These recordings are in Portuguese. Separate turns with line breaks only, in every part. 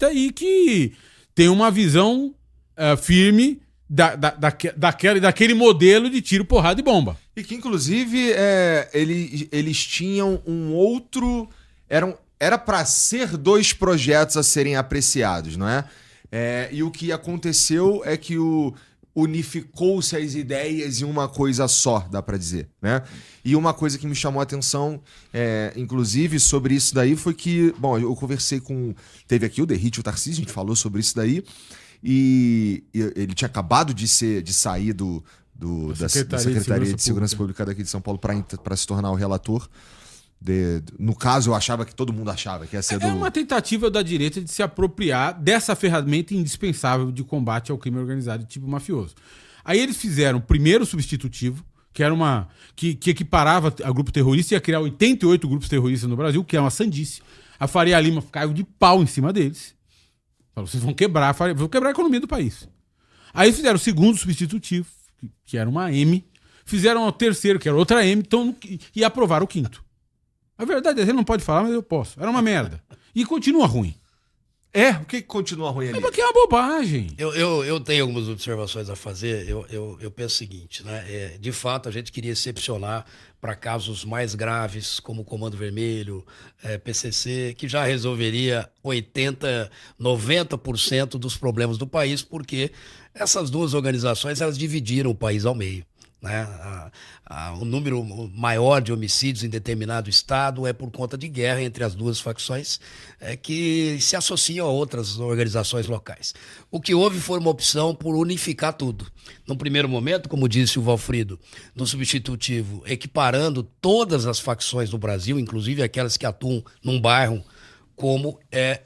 aí que tem uma visão firme daquele modelo de tiro, porrada e bomba.
E que, inclusive, eles tinham um outro... Era para ser 2 projetos a serem apreciados, não é? E o que aconteceu é que unificou-se as ideias em uma coisa só, dá para dizer, né? E uma coisa que me chamou a atenção, inclusive, sobre isso daí foi que... Bom, eu conversei com... Teve aqui o Derrite e o Tarcísio, a gente falou sobre isso daí, e ele tinha acabado de sair da Secretaria de Segurança Pública daqui de São Paulo para se tornar o relator. No caso, eu achava que todo mundo achava que ia ser
uma tentativa da direita de se apropriar dessa ferramenta indispensável de combate ao crime organizado de tipo mafioso. Aí eles fizeram o primeiro substitutivo, que era que equiparava a grupo terrorista, ia criar 88 grupos terroristas no Brasil, que é uma sandice. A Faria Lima caiu de pau em cima deles. Falou, vocês vão quebrar a economia do país. Aí eles fizeram o segundo substitutivo, que era uma M, fizeram o terceiro, que era outra M, e aprovaram o quinto. A verdade é que ele não pode falar, mas eu posso. Era uma merda. E continua ruim.
O que continua ruim ali?
Porque é uma bobagem.
Eu tenho algumas observações a fazer. Eu penso o seguinte, né? De fato, a gente queria excepcionar para casos mais graves, como o Comando Vermelho, PCC, que já resolveria 80%, 90% dos problemas do país, porque essas duas organizações elas dividiram o país ao meio. Né? O número maior de homicídios em determinado estado é por conta de guerra entre as duas facções que se associam a outras organizações locais. O que houve foi uma opção por unificar tudo. No primeiro momento, como disse o Valfrido, no substitutivo, equiparando todas as facções do Brasil, inclusive aquelas que atuam num bairro, como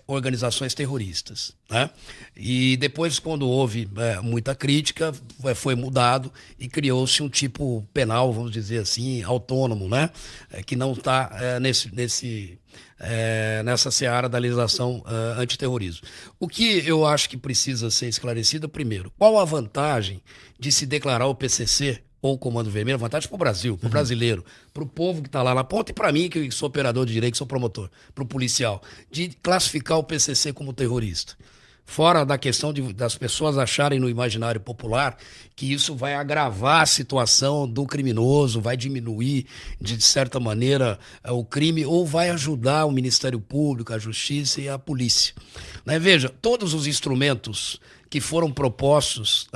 organizações terroristas. Né? E depois, quando houve muita crítica, foi mudado e criou-se um tipo penal, vamos dizer assim, autônomo, né? Que não está nessa seara da legislação antiterrorismo. O que eu acho que precisa ser esclarecido, primeiro, qual a vantagem de se declarar o PCC ou o Comando Vermelho, vantagem para o Brasil, para o brasileiro, para o povo que está lá na ponta e para mim, que sou operador de direito, que sou promotor, para o policial, de classificar o PCC como terrorista. Fora da questão das pessoas acharem no imaginário popular que isso vai agravar a situação do criminoso, vai diminuir, de certa maneira, o crime, ou vai ajudar o Ministério Público, a Justiça e a Polícia. Né? Veja, todos os instrumentos que foram propostos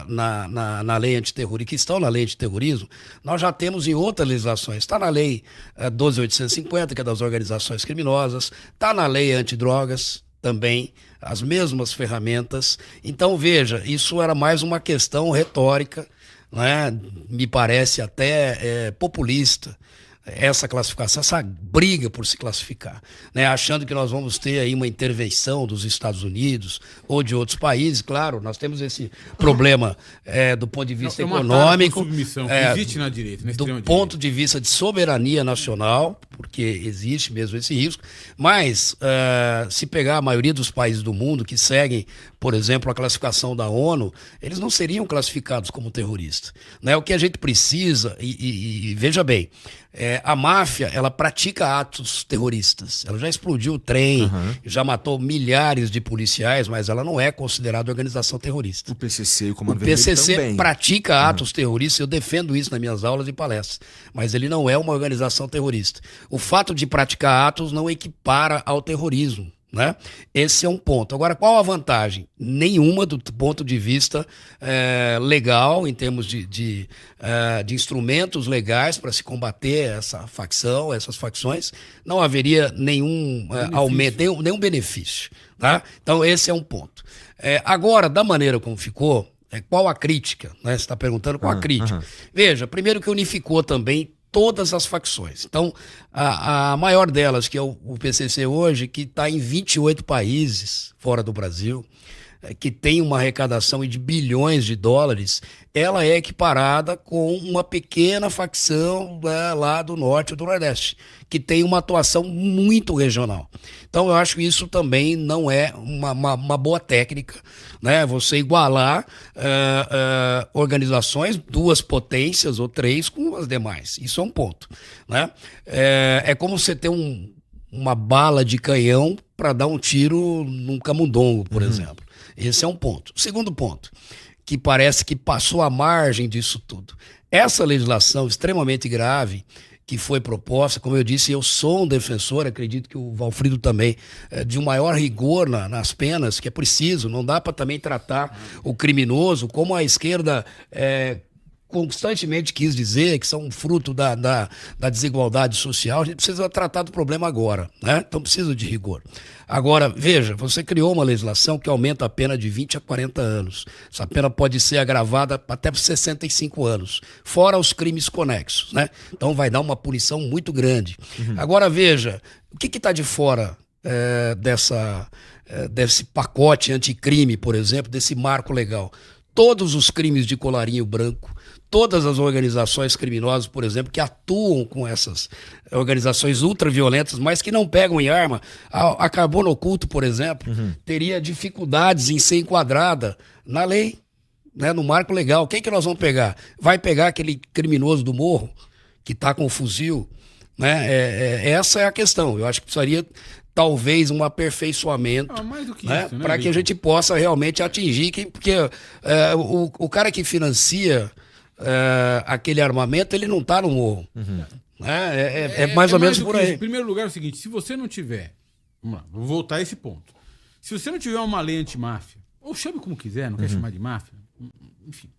na lei antiterrorismo, que estão na lei antiterrorismo, nós já temos em outras legislações. Está na lei 12.850, que é das organizações criminosas, está na lei antidrogas também, as mesmas ferramentas. Então, veja, isso era mais uma questão retórica, né? Me parece até populista, essa classificação, essa briga por se classificar, né? Achando que nós vamos ter aí uma intervenção dos Estados Unidos ou de outros países. Claro, nós temos esse problema do ponto de vista econômico,
submissão que existe na direita, na
do ponto de vista de soberania nacional, porque existe mesmo esse risco, mas se pegar a maioria dos países do mundo que seguem, por exemplo, a classificação da ONU, eles não seriam classificados como terroristas, né? O que a gente precisa, e veja bem, a máfia, ela pratica atos terroristas. Ela já explodiu o trem, já matou milhares de policiais, mas ela não é considerada organização terrorista.
O PCC e o Comando Vermelho
PCC
também
pratica atos terroristas, eu defendo isso nas minhas aulas e palestras, mas ele não é uma organização terrorista. O fato de praticar atos não equipara ao terrorismo. Né? Esse é um ponto. Agora, qual a vantagem? Nenhuma do ponto de vista legal, em termos de instrumentos legais para se combater essa facção, essas facções, não haveria nenhum aumento, nenhum benefício. Tá? Então, esse é um ponto. Agora, da maneira como ficou, qual a crítica? Né? Você está perguntando qual a crítica. Veja, primeiro que unificou também todas as facções. Então, a maior delas, que é o PCC hoje, que está em 28 países fora do Brasil, que tem uma arrecadação de bilhões de dólares, ela é equiparada com uma pequena facção lá do norte e do nordeste, que tem uma atuação muito regional. Então, eu acho que isso também não é uma boa técnica, né? Você igualar organizações, duas potências ou três com as demais. Isso é um ponto, né? É como você ter uma bala de canhão para dar um tiro num camundongo, por exemplo. Esse é um ponto. Segundo ponto, que parece que passou a margem disso tudo. Essa legislação extremamente grave que foi proposta, como eu disse, eu sou um defensor, acredito que o Valfrido também, de um maior rigor nas penas, que é preciso, não dá para também tratar o criminoso como a esquerda constantemente quis dizer, que são fruto da desigualdade social. A gente precisa tratar do problema agora, né? Então precisa de rigor. Agora, veja, você criou uma legislação que aumenta a pena de 20 a 40 anos. Essa pena pode ser agravada até por 65 anos, fora os crimes conexos, né? Então vai dar uma punição muito grande. Agora, veja, o que está de fora desse pacote anticrime, por exemplo, desse marco legal? Todos os crimes de colarinho branco, todas as organizações criminosas, por exemplo, que atuam com essas organizações ultraviolentas, mas que não pegam em arma. A Carbono Oculto, por exemplo, teria dificuldades em ser enquadrada na lei, né, no marco legal. Quem que nós vamos pegar? Vai pegar aquele criminoso do morro que está com o fuzil? Né? Essa é a questão. Eu acho que precisaria talvez um aperfeiçoamento,
mais do que
né,
isso, né,
para que a gente possa realmente atingir, porque o cara que financia aquele armamento, ele não está no morro. Mais ou menos por aí.
Em primeiro lugar é o seguinte, se você não tiver, vamos lá, vou voltar a esse ponto, se você não tiver uma lei antimáfia, ou chame como quiser, não quer chamar de máfia, enfim,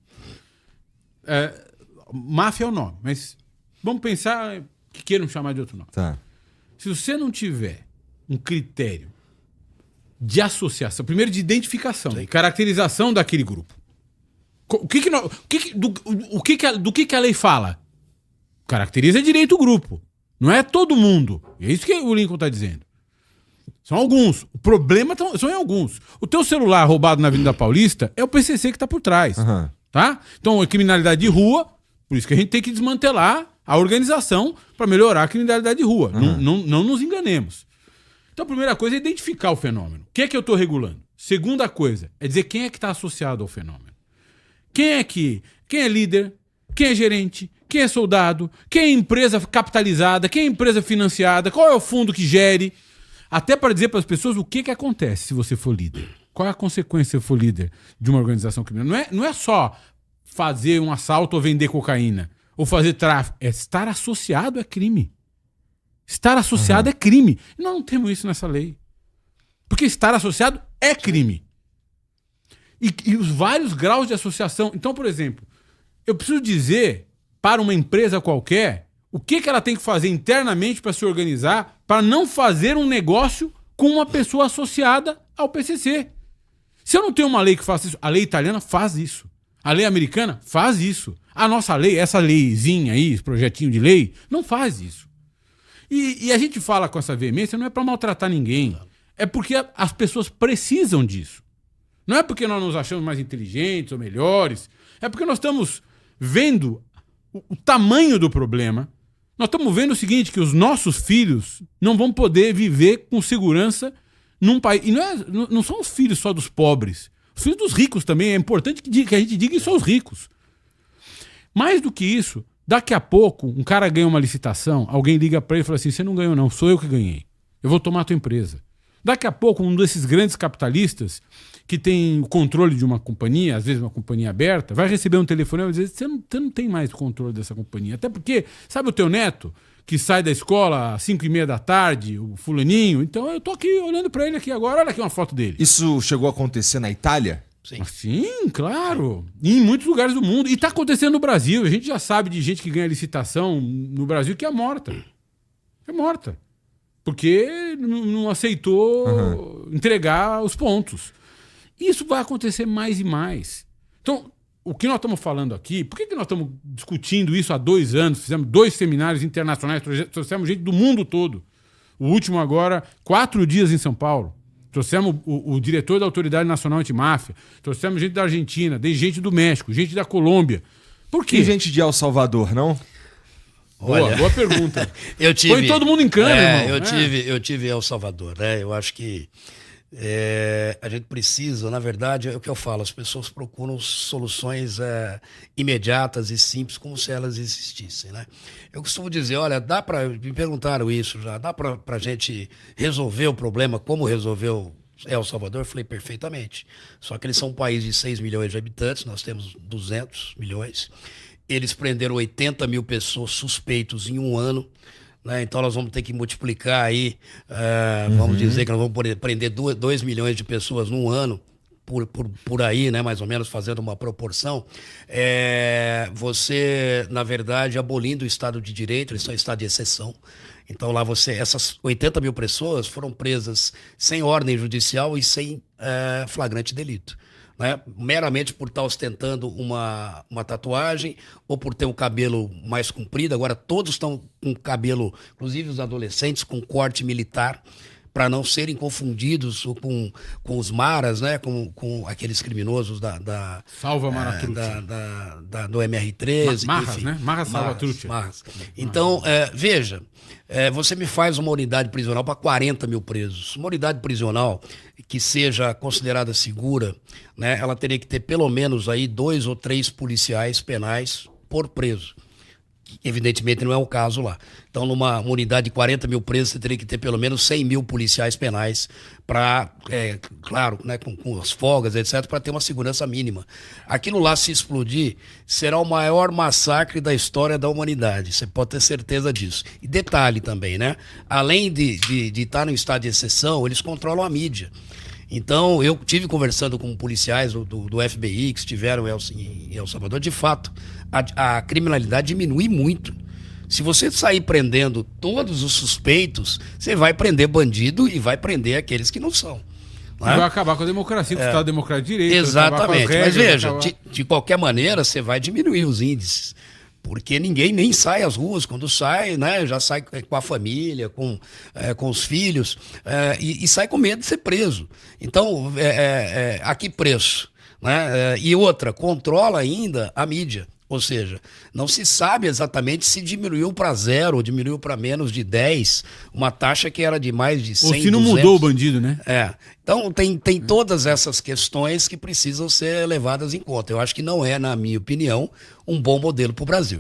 máfia é o nome, mas vamos pensar que queiram chamar de outro nome.
Tá.
Se você não tiver um critério de associação, primeiro de identificação e caracterização daquele grupo, do que a lei fala? Caracteriza direito o grupo. Não é todo mundo. É isso que o Lincoln está dizendo. São alguns. O problema são em alguns. O teu celular roubado na Avenida Paulista é o PCC que está por trás. Tá? Então, a criminalidade de rua, por isso que a gente tem que desmantelar a organização para melhorar a criminalidade de rua. Não nos enganemos. Então, a primeira coisa é identificar o fenômeno. O que é que eu estou regulando? Segunda coisa é dizer quem é que está associado ao fenômeno. Quem é líder? Quem é gerente? Quem é soldado? Quem é empresa capitalizada? Quem é empresa financiada? Qual é o fundo que gere? Até para dizer para as pessoas o que acontece se você for líder. Qual é a consequência se você for líder de uma organização criminosa? Não é só fazer um assalto ou vender cocaína. Ou fazer tráfico. É estar associado a crime. Estar associado é crime. E nós não temos isso nessa lei. Porque estar associado é crime. E os vários graus de associação. Então, por exemplo, eu preciso dizer para uma empresa qualquer o que ela tem que fazer internamente para se organizar para não fazer um negócio com uma pessoa associada ao PCC. Se eu não tenho uma lei que faça isso, a lei italiana faz isso. A lei americana faz isso. A nossa lei, essa leizinha aí, esse projetinho de lei, não faz isso. E a gente fala com essa veemência, não é para maltratar ninguém. É porque as pessoas precisam disso. Não é porque nós nos achamos mais inteligentes ou melhores. É porque nós estamos vendo o tamanho do problema. Nós estamos vendo o seguinte, que os nossos filhos não vão poder viver com segurança num país. E não são os filhos só dos pobres. Os filhos dos ricos também. É importante que a gente diga isso aos ricos. Mais do que isso, daqui a pouco, um cara ganha uma licitação, alguém liga para ele e fala assim, você não ganhou não, sou eu que ganhei. Eu vou tomar a tua empresa. Daqui a pouco, um desses grandes capitalistas que tem o controle de uma companhia, às vezes uma companhia aberta, vai receber um telefone e vai dizer, você não tem mais o controle dessa companhia. Até porque, sabe o teu neto, que sai da escola às 5h30 da tarde, o fulaninho? Então eu tô aqui olhando para ele aqui agora, olha aqui uma foto dele.
Isso chegou a acontecer na Itália?
Sim.
Sim, claro. E em muitos lugares do mundo. E está acontecendo no Brasil. A gente já sabe de gente que ganha licitação no Brasil que é morta. É morta. Porque não aceitou entregar os pontos. Isso vai acontecer mais e mais. Então, o que nós estamos falando aqui, por que nós estamos discutindo isso há 2 anos? Fizemos 2 seminários internacionais, trouxemos gente do mundo todo. O último agora, 4 dias em São Paulo. Trouxemos o diretor da Autoridade Nacional Antimáfia, trouxemos gente da Argentina, gente do México, gente da Colômbia. Por quê?
E gente de El Salvador, não?
Boa pergunta.
Eu tive,
põe todo mundo em cana, irmão.
Eu tive em El Salvador, né? Eu acho que A gente precisa, na verdade, é o que eu falo, as pessoas procuram soluções imediatas e simples, como se elas existissem, né? Eu costumo dizer, olha, me perguntaram isso já, dá para a gente resolver o problema como resolveu El Salvador? Eu falei, perfeitamente. Só que eles são um país de 6 milhões de habitantes, nós temos 200 milhões. Eles prenderam 80 mil pessoas suspeitos em um ano, né? Então nós vamos ter que multiplicar aí, vamos dizer que nós vamos prender 2 milhões de pessoas num ano, por aí, né? Mais ou menos, fazendo uma proporção. Você, na verdade, abolindo o Estado de Direito, eles são Estado de exceção. Então lá essas 80 mil pessoas foram presas sem ordem judicial e sem flagrante delito, né? Meramente por estar ostentando uma tatuagem ou por ter o cabelo mais comprido. Agora todos estão com cabelo, inclusive os adolescentes, com corte militar, para não serem confundidos com os maras, né? Com aqueles criminosos
Salva Maratrucci.
Do MR13.
Marras,
enfim,
né? Marras Salvatrucci.
Marras. Então, veja, você me faz uma unidade prisional para 40 mil presos. Uma unidade prisional que seja considerada segura, né? Ela teria que ter pelo menos aí 2 ou 3 policiais penais por preso. Evidentemente não é o caso lá. Então, numa unidade de 40 mil presos, você teria que ter pelo menos 100 mil policiais penais para, claro, né, com as folgas, etc., para ter uma segurança mínima. Aquilo lá, se explodir, será o maior massacre da história da humanidade. Você pode ter certeza disso. E detalhe também, né? Além de estar no estado de exceção, eles controlam a mídia. Então, eu tive conversando com policiais do FBI que estiveram em El Salvador. De fato, a criminalidade diminui muito. Se você sair prendendo todos os suspeitos, você vai prender bandido e vai prender aqueles que não são. Não é?
Vai acabar com a democracia, com o Estado Democrático de Direito.
Exatamente.
Regras,
mas veja,
acabar...
de qualquer maneira, você vai diminuir os índices. Porque ninguém nem sai às ruas. Quando sai, né, já sai com a família, com os filhos, e sai com medo de ser preso. Então, a que preço? Né? E outra, controla ainda a mídia. Ou seja, não se sabe exatamente se diminuiu para 0 ou diminuiu para menos de 10, uma taxa que era de mais de 100,
ou se não
200.
mudou o bandido, né?
Então tem todas essas questões que precisam ser levadas em conta. Eu acho que não é, na minha opinião, um bom modelo para o Brasil.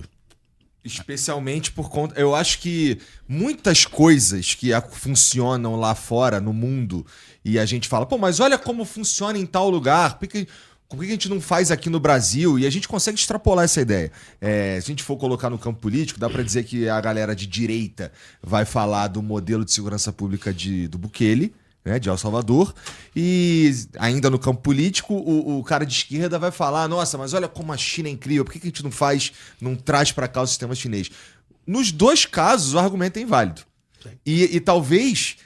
Especialmente por conta... Eu acho que muitas coisas que funcionam lá fora, no mundo, e a gente fala, pô, mas olha como funciona em tal lugar, por que a gente não faz aqui no Brasil? E a gente consegue extrapolar essa ideia. Se a gente for colocar no campo político, dá para dizer que a galera de direita vai falar do modelo de segurança pública do Bukele, né, de El Salvador, e ainda no campo político, o cara de esquerda vai falar, nossa, mas olha como a China é incrível, por que a gente não traz para cá o sistema chinês? Nos dois casos, o argumento é inválido. E talvez...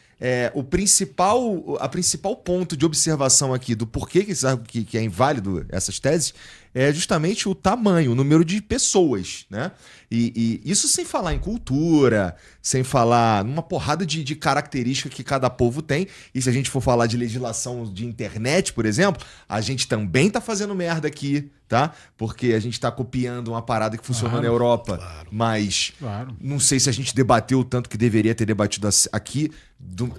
a principal ponto de observação aqui do porquê que é inválido essas teses é justamente o tamanho, o número de pessoas, né? E isso sem falar em cultura, sem falar numa porrada de características que cada povo tem. E se a gente for falar de legislação de internet, por exemplo, a gente também tá fazendo merda aqui, tá? Porque a gente tá copiando uma parada que funcionou na Europa, mas não sei se a gente debateu o tanto que deveria ter debatido aqui,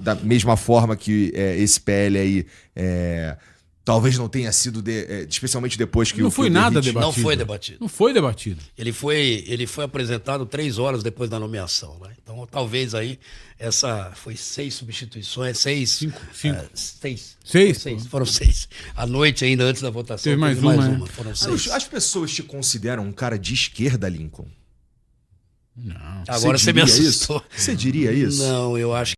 da mesma forma que esse PL aí... talvez não tenha sido, especialmente depois que
não foi nada debatido.
Não foi debatido.
Não foi debatido.
Ele foi apresentado 3 horas depois da nomeação, né? Então, talvez aí, foi 6 substituições, 6...
5.
6. Foram 6. À noite, ainda antes da votação,
teve mais uma.
Foram 6.
As pessoas te consideram um cara de esquerda, Lincoln?
Não.
Agora você me assustou.
Você diria isso?
Não, eu acho